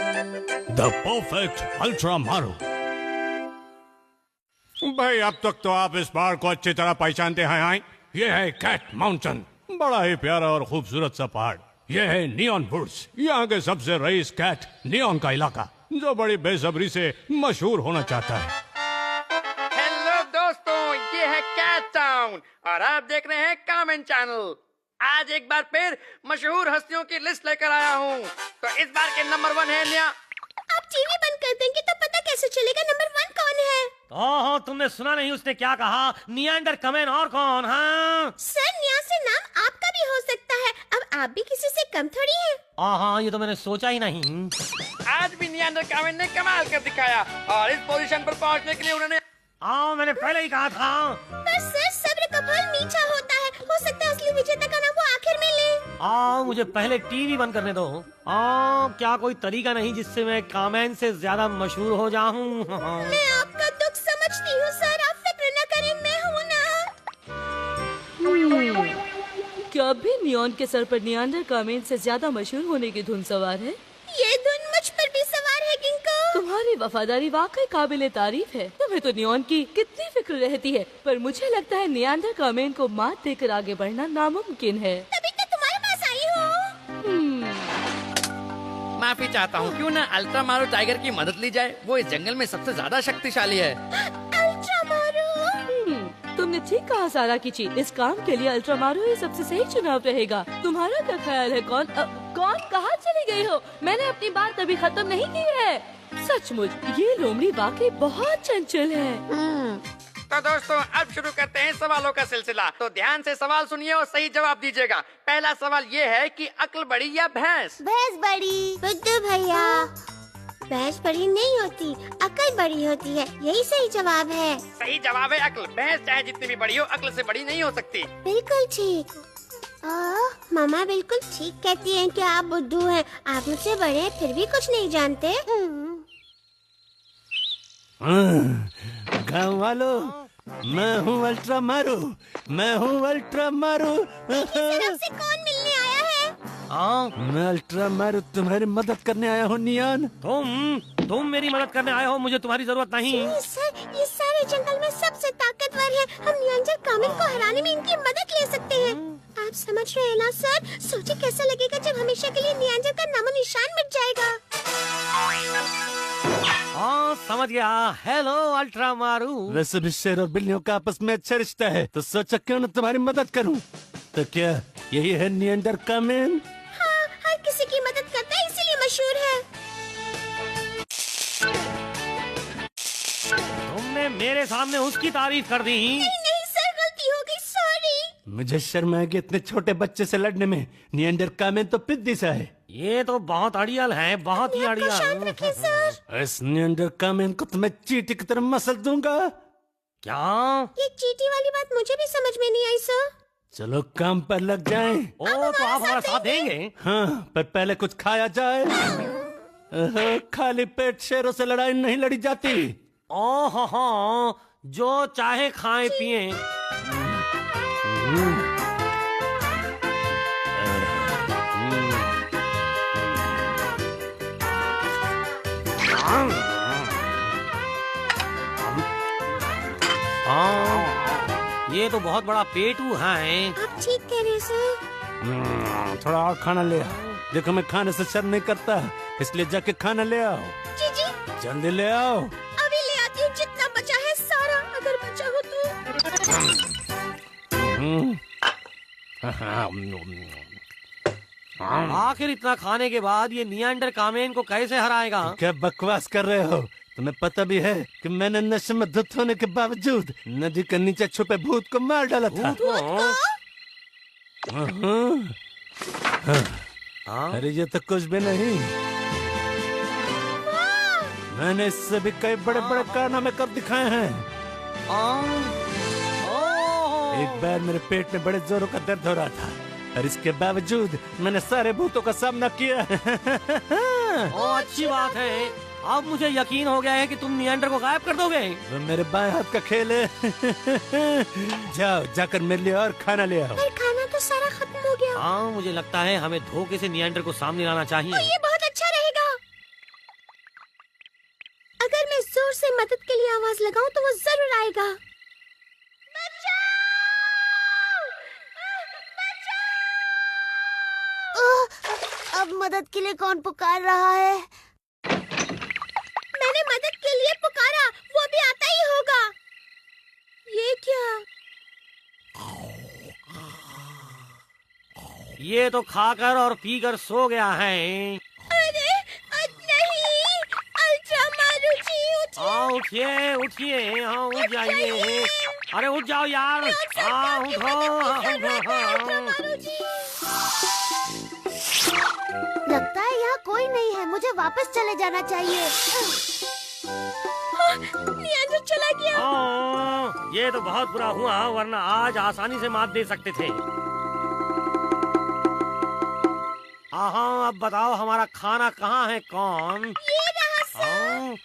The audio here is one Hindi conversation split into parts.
द परफेक्ट अल्ट्रा मारो। भाई अब तक तो आप इस पहाड़ को अच्छी तरह पहचानते हैं। ये है कैट माउंटेन, बड़ा ही प्यारा और खूबसूरत सा पहाड़। ये है नियॉन वुड्स, यहाँ के सबसे रईस कैट नियॉन का इलाका, जो बड़ी बेसब्री से मशहूर होना चाहता है। हेलो दोस्तों, ये है कैट टाउन और आप देख रहे हैं कमेंट चैनल। आज एक बार फिर मशहूर हस्तियों की लिस्ट लेकर आया हूँ। तो इस बार के नंबर 1 है निया। आप टीवी बंद कर देंगे तो पता कैसे चलेगा नंबर 1 कौन है? ओहो, तुमने सुना नहीं उसने क्या कहा? नियांडर कमेन और कौन? हाँ सर, न्या से नाम आपका भी हो सकता है। अब आप भी किसी से कम थोड़ी हैं। हाँ, ये तो मैंने सोचा ही नहीं। आज भी नियांडर कमेन ने कमाल कर दिखाया और इस पोजीशन पर पहुंचने के लिए उन्होंने मैंने पहले ही कहा था। पर सर, सब्र का फल मीठा होता है। हो सकता है असली विजेता का नाम वो आखिर में ले। मुझे पहले टीवी बंद करने दो। क्या कोई तरीका नहीं जिससे मैं कामेन से ज्यादा मशहूर हो जाऊं? मैं आपका दुख समझती हूँ सर, आप फिक्र न करें, मैं हूँ ना। क्या भी नियॉन के सर पर नियांडर कामेन से ज्यादा मशहूर होने की धुन सवार है? ये धुन मुझ पर भी सवार है गिंको। तुम्हारी वफादारी वाकई काबिले तारीफ है। तुम्हें तो नियॉन की कितनी फिक्र रहती है, पर मुझे लगता है नियांडर कामेन को मात देकर आगे बढ़ना नामुमकिन है। तभी तो तुम्हारे पास आई हूँ। माफी चाहता हूँ। क्यों ना अल्ट्रा मारो टाइगर की मदद ली जाए? वो इस जंगल में सबसे ज्यादा शक्तिशाली है। अल्ट्रा मारो। तुमने ठीक कहा सारा किची, इस काम के लिए अल्ट्रा मारो ही सबसे सही चुनाव रहेगा। तुम्हारा क्या ख्याल है? कौन कहाँ चली गई हो? मैंने अपनी बात अभी खत्म नहीं की है। सचमुच ये लोमड़ी वाकई बहुत चंचल है। तो दोस्तों, अब शुरू करते हैं सवालों का सिलसिला। तो ध्यान से सवाल सुनिए और सही जवाब दीजिएगा। पहला सवाल ये है कि अक्ल बड़ी या भैंस? भैंस बड़ी। बुद्धू भैया, भैंस बड़ी नहीं होती, अकल बड़ी होती है, यही सही जवाब है। सही जवाब है अक्ल। भैंस चाहे जितनी भी बड़ी हो, अक्ल से बड़ी नहीं हो सकती। बिल्कुल ठीक। मामा बिल्कुल ठीक कहती हैं कि आप बुद्धू हैं। आप मुझसे बड़े हैं फिर भी कुछ नहीं जानते। गाँव वालों, मैं हूँ अल्ट्रा मारू, मैं हूँ अल्ट्रा मारू। आपसे कौन मिलने आया है? मैं अल्ट्रा मारू तुम्हारी मदद करने आया हूँ नियॉन। तुम मेरी मदद करने आए हो, मुझे तुम्हारी जरूरत नहीं। सर, ये सारे जंगल में सबसे ताकतवर है। हम नियांडर कामेन को हराने में इनकी मदद ले सकते हैं। आप समझ रहे हैं ना सर? सोचिए कैसा लगेगा जब हमेशा के लिए नियांडर का नामो निशान मिट जाएगा। समझ गया। हेलो अल्ट्रा मारू। वैसे भी शेर और बिल्लियों का आपस में अच्छा रिश्ता है, तो सोचा क्यों न तुम्हारी मदद करूं। तो क्या यही है नियांडर कामेन? हाँ, हर किसी की मदद करता है, इसीलिए मशहूर है। तुमने मेरे सामने उसकी तारीफ कर दी। नहीं सर, गलती हो गई, सॉरी। मुझे शर्म आएगी इतने छोटे बच्चे से लड़ने में। नियांडर कामेन तो पिद्दी सा है। ये तो बहुत अड़ियल है, बहुत ही शांत अड़ियल। रखिए सर। इस नियांडर कामेन को तो मैं चींटी की तरह मसल दूंगा। क्या? ये चींटी वाली बात मुझे भी समझ में नहीं आई सर। चलो काम पर लग जाएं। तो आप हमारा साथ देंगे? हाँ, पर पहले कुछ खाया जाए। खाली पेट शेरों से लड़ाई नहीं लड़ी जाती। ओहो, जो चाहे खाएं पिएं। ये तो बहुत बड़ा पेटू है। आप ठीक कह रहे हैं सर। थोड़ा और खाना ले आओ। देखो मैं खाने से शर्म नहीं करता, इसलिए जाके खाना ले आओ। जी जी, जल्दी ले आओ। अभी ले आती हूँ, जितना बचा है सारा, अगर बचा हो तो। आखिर इतना खाने के बाद ये नियांडर कामेन को कैसे हराएगा? क्या बकवास कर रहे हो? तुम्हें पता भी है कि मैंने नशे में धुत होने के बावजूद नदी के नीचे छुपे भूत को मार डाला था। अरे ये तो कुछ भी नहीं। मैंने इससे भी कई बड़े बड़े कारनामे कर दिखाए हैं। एक बार मेरे पेट में बड़े जोरों का दर्द हो रहा था और इसके बावजूद मैंने सारे भूतों का सामना किया। अच्छी बात है। अब मुझे यकीन हो गया है कि तुम नियांडर को गायब कर दोगे। वो मेरे बाएं हाथ का खेल है। जाओ, जाकर मेरे लिए और खाना ले आओ। पर खाना तो सारा खत्म हो गया। मुझे लगता है हमें धोखे से नियांडर को सामने लाना चाहिए। ये बहुत अच्छा रहेगा। जोर से मदद के लिए आवाज लगाऊं तो वो जरूर आएगा। अब मदद के लिए कौन पुकार रहा है? मैंने मदद के लिए पुकारा, वो भी आता ही होगा। ये क्या? ये तो खाकर और पीकर सो गया है। अरे नहीं, अल्ट्रा मारुति उठिए उठिए, हाँ उठ जाइए। अरे उठ जाओ यार, हाँ उठो। लगता है यहाँ कोई नहीं है, मुझे वापस चले जाना चाहिए। नियांजर चला गया। ये तो बहुत बुरा हुआ, वरना आज आसानी से मात दे सकते थे। हाँ अब बताओ हमारा खाना कहाँ है? कौन? ये रहा सर।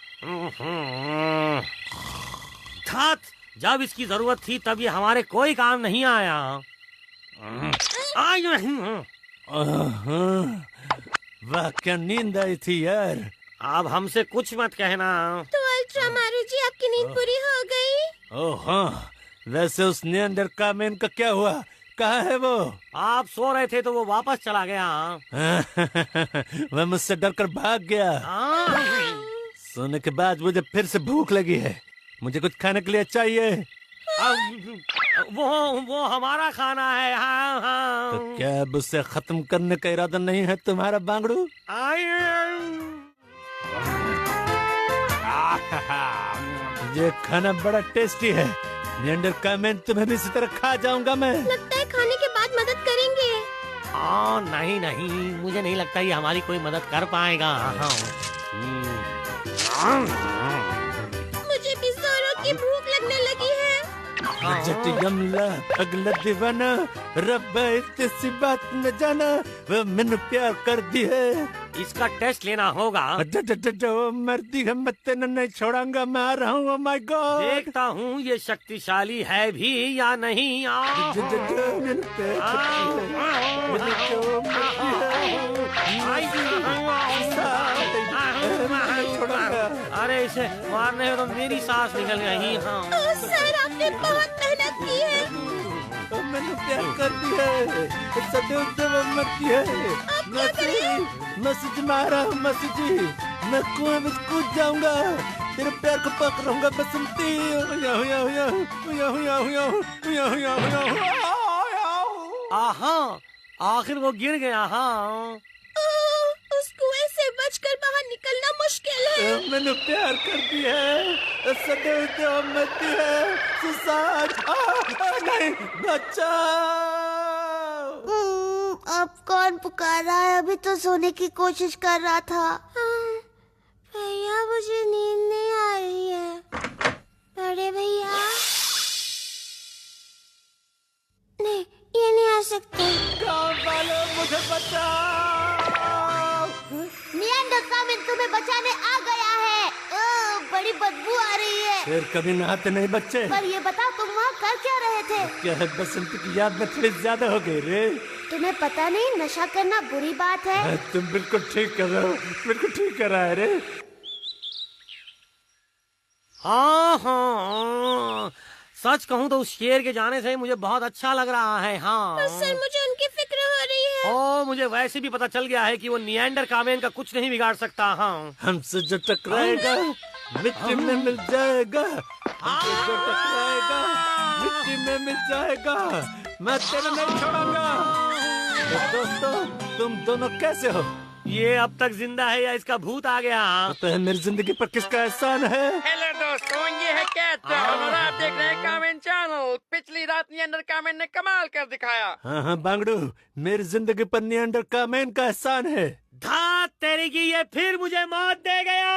था, जब इसकी जरूरत थी तब ये हमारे कोई काम नहीं आया। वाह क्या नींद आई थी यार। अब हमसे कुछ मत कहना। तो अल्ट्रा मारुति आपकी नींद पूरी हो गई? ओह हाँ, वैसे उस निएंडरकामेन का क्या हुआ? कहाँ है वो? आप सो रहे थे तो वो वापस चला गया। वह मुझसे डरकर भाग गया। सोने के बाद मुझे फिर से भूख लगी है, मुझे कुछ खाने के लिए चाहिए। वो हमारा खाना है। हाँ हाँ। तो क्या अब उसे खत्म करने का इरादा नहीं है तुम्हारा बांगड़ू? ये खाना बड़ा टेस्टी है। निएंडरकामेन, तुम्हें भी इसी तरह खा जाऊंगा मैं। लगता है खाने के बाद मदद करेंगे। नहीं नहीं, मुझे नहीं लगता ये हमारी कोई मदद कर पाएगा। मुझे भी जोरों की भूख लगने लगी है। जट यमला अगला दीवाना, रब्बा इतनी बात न जाना, वो मैंने प्यार कर दी है। इसका टेस्ट लेना होगा। मर्दी है, मैं तेने नहीं छोड़ांगा, मैं आ रहा हूँ। ओह माय गॉड, देखता हूँ ये शक्तिशाली है भी या नहीं। अरे इसे मारने में तो मेरी सांस निकल गई। हाँ सर, आपने बहुत मेहनत की है। मैंने प्यार कर दी है, सदैव मरती है। मसीजी मारा हूँ, मसीजी मैं कुएं में कूद जाऊंगा, तेरे प्यार को पकड़ूंगा बसंती। आहा, आखिर वो गिर गया। हाँ उस कुएं से बचकर बाहर निकलना मुश्किल है। मैंने प्यार कर दी है, सदैव मरती है। सुसाज नहीं, बच्चा। अब कौन पुकार रहा है? अभी तो सोने की कोशिश कर रहा था। भैया, मुझे नींद नहीं आ रही है। बड़े भैया, नहीं ये नहीं आ सकते। गाँव वालों, मुझे बचाओ। निएंडरकामेन तुम्हें बचाने आ गया है। बड़ी बदबू आ रही है। शेर कभी नहाते नहीं बच्चे। पर ये बताओ, तुम वहाँ कर क्या रहे थे? क्या है, बसंती की याद में थोड़ी ज्यादा हो गई रे। तुम्हें पता नहीं नशा करना बुरी बात है? तुम बिल्कुल ठीक कर रहे हो, बिल्कुल ठीक कर रहा है रे। हाँ, सच कहूँ तो उस शेर के जाने से मुझे बहुत अच्छा लग रहा है। हाँ सर, मुझे उनकी फिक्र हो रही है। मुझे वैसे भी पता चल गया है कि वो निएंडरकामेन का कुछ नहीं बिगाड़ सकता। हाँ हमसे जो टकराएगा मिट्टी में मिल जाएगा, हमसे जो टकराएगा मिट्टी में मिल जाएगा। मैं तेरे नहीं छोड़ूंगा। तो दोस्तों, तुम दोनों कैसे हो? ये अब तक जिंदा है या इसका भूत आ गया? तो है मेरी जिंदगी पर किसका एहसान है? हेलो दोस्तों, ये है कैट टाउन और आप देख रहे हैं कामेन चैनल। पिछली रात निएंडरकामेन ने कमाल कर दिखाया। हाँ बांगड़ू, मेरी जिंदगी पर निएंडरकामेन का एहसान है। धात तेरी की, ये फिर मुझे मौत दे गया।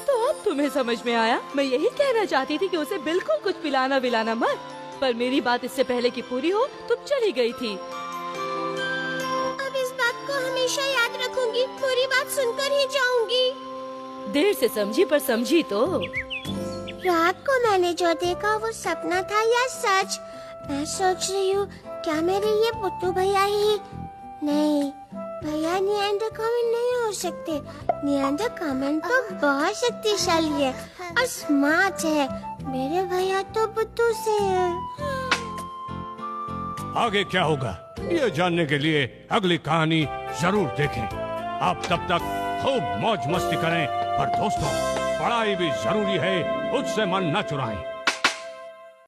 तो अब तुम्हें समझ में आया? मैं यही कहना चाहती थी कि उसे बिल्कुल कुछ पिलाना विलाना मत, पर मेरी बात इससे पहले कि पूरी हो तुम चली गई थी। अब इस बात को हमेशा याद रखूंगी, पूरी बात सुनकर ही जाऊंगी। देर से समझी पर समझी तो। रात को मैंने जो देखा वो सपना था या सच? मैं सोच रही हूँ, क्या मेरे ये पुट्टू भैया ही? नहीं, भैया निएंडरकामेन नहीं हो सकते। नियांजर कामेन तो बहुत शक्तिशाली है और स्मार्ट है। मेरे भैया तो बुद्धू से है। आगे क्या होगा ये जानने के लिए अगली कहानी जरूर देखें। आप तब तक खूब मौज मस्ती करें, पर दोस्तों पढ़ाई भी जरूरी है, उससे मन न चुराएं।